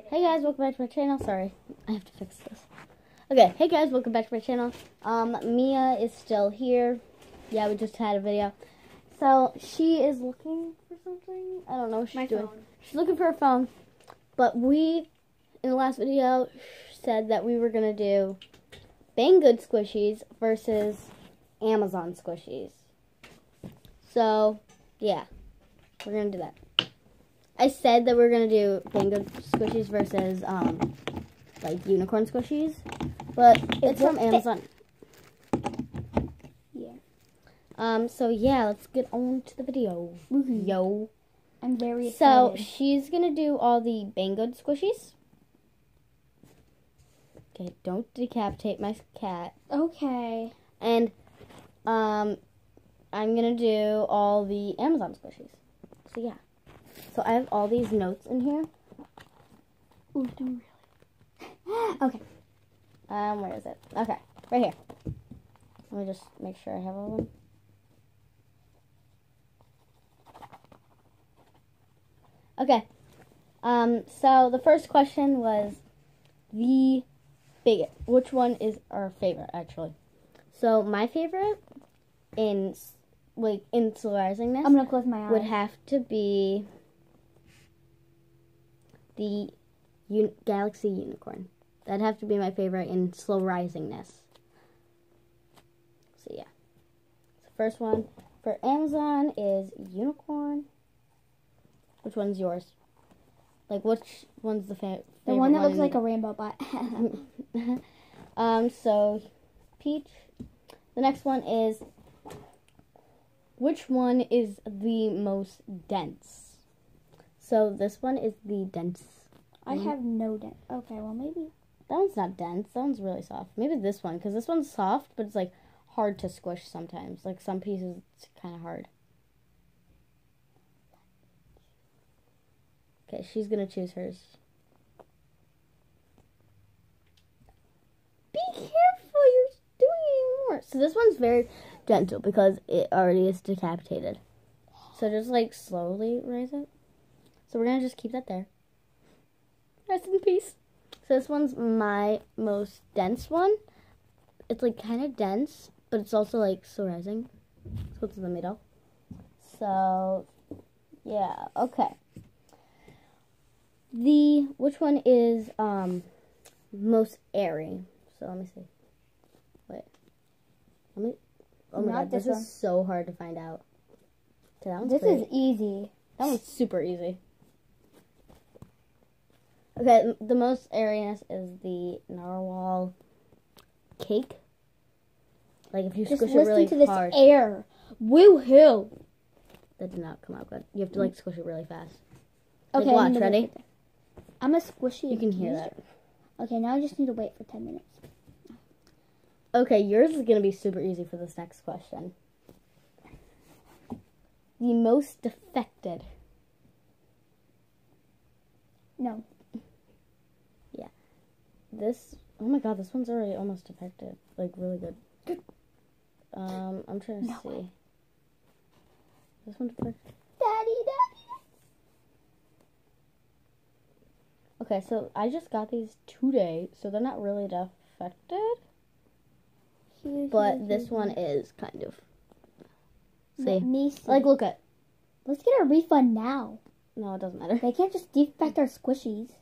Hey guys, welcome back to my channel. Sorry, I have to fix this. Okay, hey guys, welcome back to my channel. Mia is still here. Yeah, we just had a video. So, she is looking for something. I don't know what she's doing. She's looking for her phone. But we, in the last video, said that we were going to do Banggood squishies versus Amazon squishies. So, yeah, we're going to do that. I said that we were going to do Banggood squishies versus, like, unicorn squishies. But it's from Amazon. Yeah. So, yeah, let's get on to the video. Yo. I'm very excited. So, she's going to do all the Banggood squishies. Okay, don't decapitate my cat. Okay. And, I'm going to do all the Amazon squishies. So, yeah. So, I have all these notes in here. Ooh, don't really. Okay. Where is it? Okay, right here. Let me just make sure I have all of them. Okay. So the first question was the biggest. Which one is our favorite, actually? So my favorite in solarizing I'm gonna close my eyes. would have to be the Galaxy Unicorn. That'd have to be my favorite in slow risingness. So yeah. The first one for Amazon is Unicorn. Which one's yours? Like, which one's the favorite? The one that looks like a rainbow butt. So, Peach. The next one is, which one is the most dense? So, this one is the dense. I have no dent. Okay, well, maybe. That one's not dense. That one's really soft. Maybe this one, because this one's soft, but it's, like, hard to squish sometimes. Like, some pieces, it's kind of hard. Okay, she's going to choose hers. Be careful, you're doing more. So this one's very gentle because it already is decapitated. So just, like, slowly raise it. So we're going to just keep that there. Rest in peace. So this one's my most dense one. It's, like, kind of dense, but it's also, like, slow rising. So it's in the middle. So, yeah, okay. Which one is most airy? So let me see. Wait. Oh my god, this is so hard to find out. Okay, that one's This is easy. That one's super easy. Okay, the most airiness is the narwhal cake. Like if you Just squish it listen really to this hard. air. Woo-hoo. That did not come out good. You have to like squish it really fast. Okay, like, watch, ready? I'm a squishy. You can hear that. Okay, now I just need to wait for 10 minutes. Okay, yours is going to be super easy for this next question. The most defected. No. Yeah. This, oh my god, this one's already almost defected. Like, really good. I'm trying to see. This one defected? Daddy. Okay, so I just got these today, so they're not really defected. But this one is kind of. Let me see. Like, look at. Let's get a refund now. No, it doesn't matter. They can't just defect our squishies.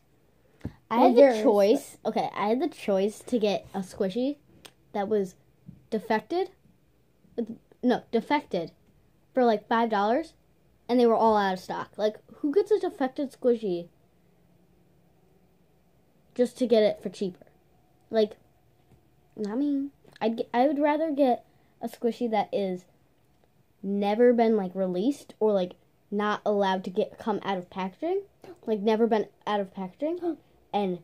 I had the choice. Okay, I had the choice to get a squishy that was defected. No, defected for like $5, and they were all out of stock. Like, who gets a defected squishy just to get it for cheaper? Like, I mean, I would rather get a squishy that is never been like released or like not allowed to come out of packaging, like never been out of packaging, and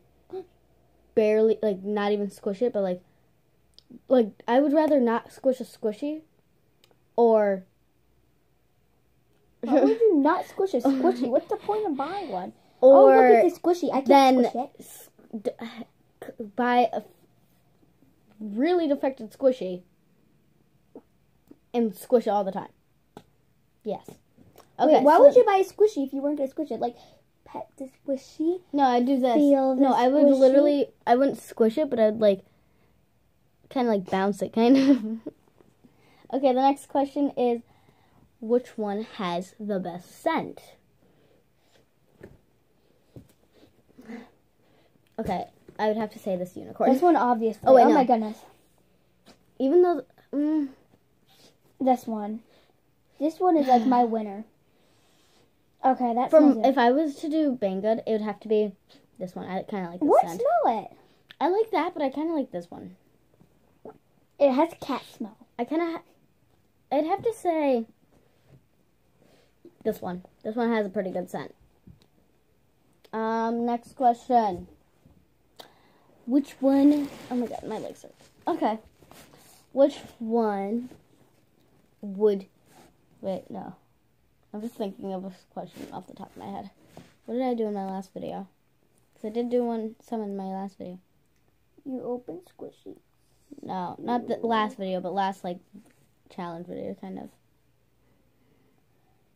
barely like not even squish it, but like I would rather not squish a squishy, or why would you not squish a squishy? What's the point of buying one? Or oh, look at this squishy. I can't squish it. Buy a really defected squishy and squish it all the time. Yes. Okay. Wait, why would you buy a squishy if you weren't going to squish it? Like, pet the squishy. No, I'd do this. Feel the No, I would squishy? literally, I wouldn't squish it, but I'd like, kind of like bounce it, kind of. Okay, the next question is, which one has the best scent? Okay, I would have to say this unicorn. This one, obviously. Oh, wait, oh no. my goodness. Even though, This one. This one is like my winner. Okay, that's if I was to do Banggood, it would have to be this one. I kind of like this What? scent. Smell it. I like that, but I kind of like this one. It has cat smell. I'd have to say this one. This one has a pretty good scent. Next question. Which one? Oh my god, my legs hurt. Okay. Which one would... Wait, no. I'm just thinking of a question off the top of my head. What did I do in my last video? Because I did do some in my last video. You open squishy. No, not the last video, but last, like, challenge video, kind of.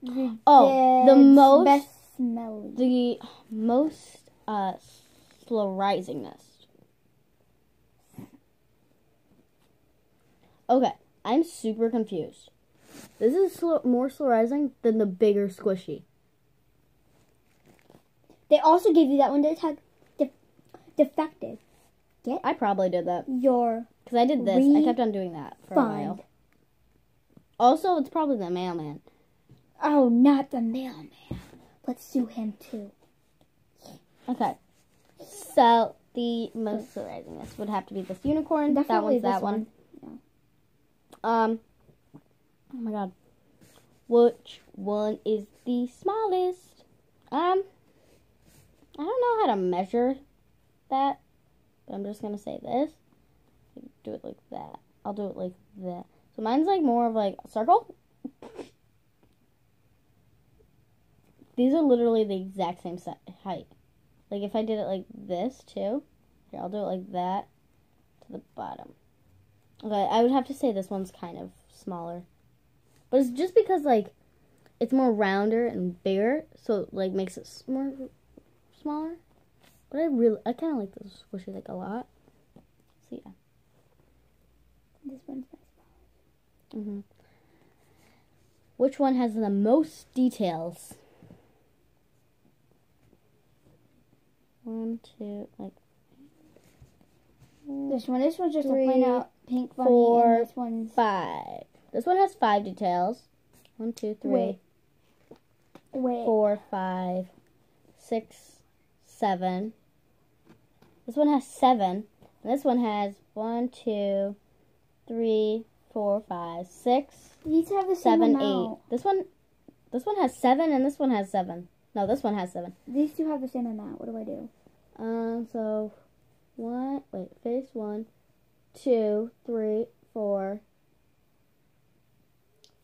The most... Best smelly. The most, slurizingness. Okay, I'm super confused. This is more slurrizing than the bigger squishy. They also gave you that one that had defective. I probably did that. Your Because I did this. I kept on doing that for a while. Also, it's probably the mailman. Oh, not the mailman. Let's sue him too. Okay. So, the most slurizingness would have to be this unicorn. Definitely that one's that this one. Yeah. Oh my god. Which one is the smallest? I don't know how to measure that, but I'm just gonna say this. Do it like that. I'll do it like that. So mine's like more of like a circle. These are literally the exact same height. Like if I did it like this too. Here, I'll do it like that to the bottom. Okay, I would have to say this one's kind of smaller. But it's just because, like, it's more rounder and bigger, so it, like, makes it more smaller. But I kind of like this squishy, like, a lot. So, yeah. This one's my smallest. Which one has the most details? 1, 2, like... This one's just 3, a plain out pink bunny, 4, and this one's 5. This one has 5 details. 1, 2, 3, Wait. 4, 5, 6, 7. This one has 7. And this one has 1, 2, 3, 4, 5, 6, These have the 7, same 8. amount. This one has 7, and this one has 7. No, this one has 7. These two have the same amount. What do I do? So 1, 2, 3, 4,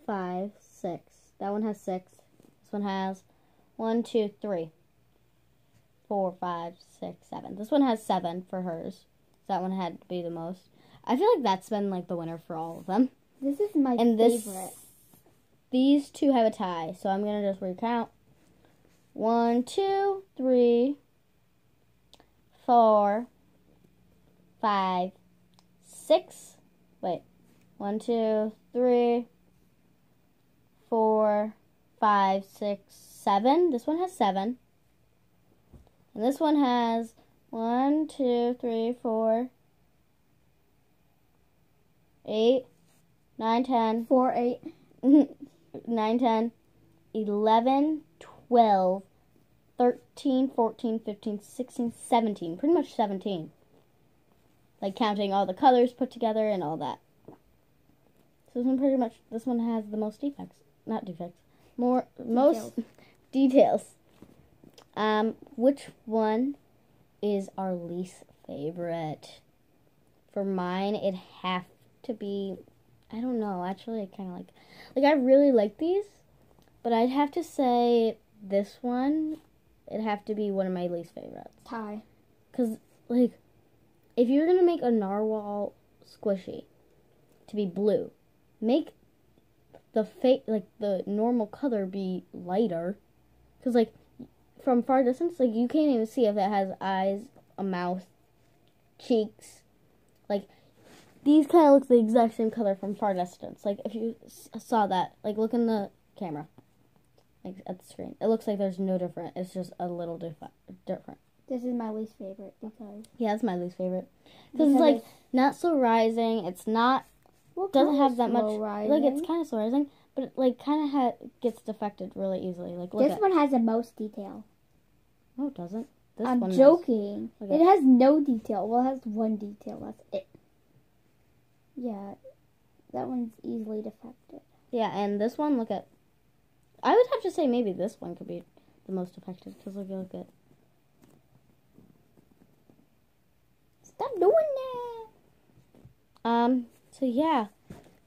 5, 6. That one has 6. This one has 1, 2, 3, 4, 5, 6, 7. This one has 7 for hers. So that one had to be the most. I feel like that's been like the winner for all of them. This is my favorite. These two have a tie, so I'm gonna just recount. 1, 2, 3, 4, 5, 6. Wait. 1, 2, 3, 4, 5, 6, 7. This one has 7. And this one has 1, 2, 3, 4, 8, 9, 10. 4, 8. 9, 10, 11, 12, 13, 14, 15, 16, 17. Pretty much 17. Like counting all the colors put together and all that. So this one has the most defects. Not defects. Most details. Which one is our least favorite? For mine, it'd have to be, I don't know, actually I kind of like I really like these, but I'd have to say this one, it'd have to be one of my least favorites. Tie. Because, like, if you're going to make a narwhal squishy to be blue, make the the normal color be lighter. Because, like, from far distance, like, you can't even see if it has eyes, a mouth, cheeks. Like, these kind of look the exact same color from far distance. Like, if you saw that, like, look in the camera, like, at the screen. It looks like there's no different. It's just a little different. This is my least favorite because... Yeah, it's my least favorite. Because it's, like, not so rising. It's not... doesn't have that much... rising? Like, it's kind of slow rising, but it, like, kind of gets defected really easily. Like, look this one has the most detail. No, it doesn't. This I'm one joking. Okay. It has no detail. Well, it has one detail. That's it. Yeah, that one's easily defected. Yeah, and this one, look at... I would have to say maybe this one could be the most affected, because look at... Stop doing that! So yeah.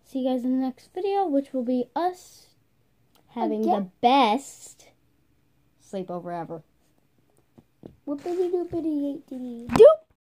See you guys in the next video, which will be us having the best sleepover ever. Whoopity doopity 8 Doop!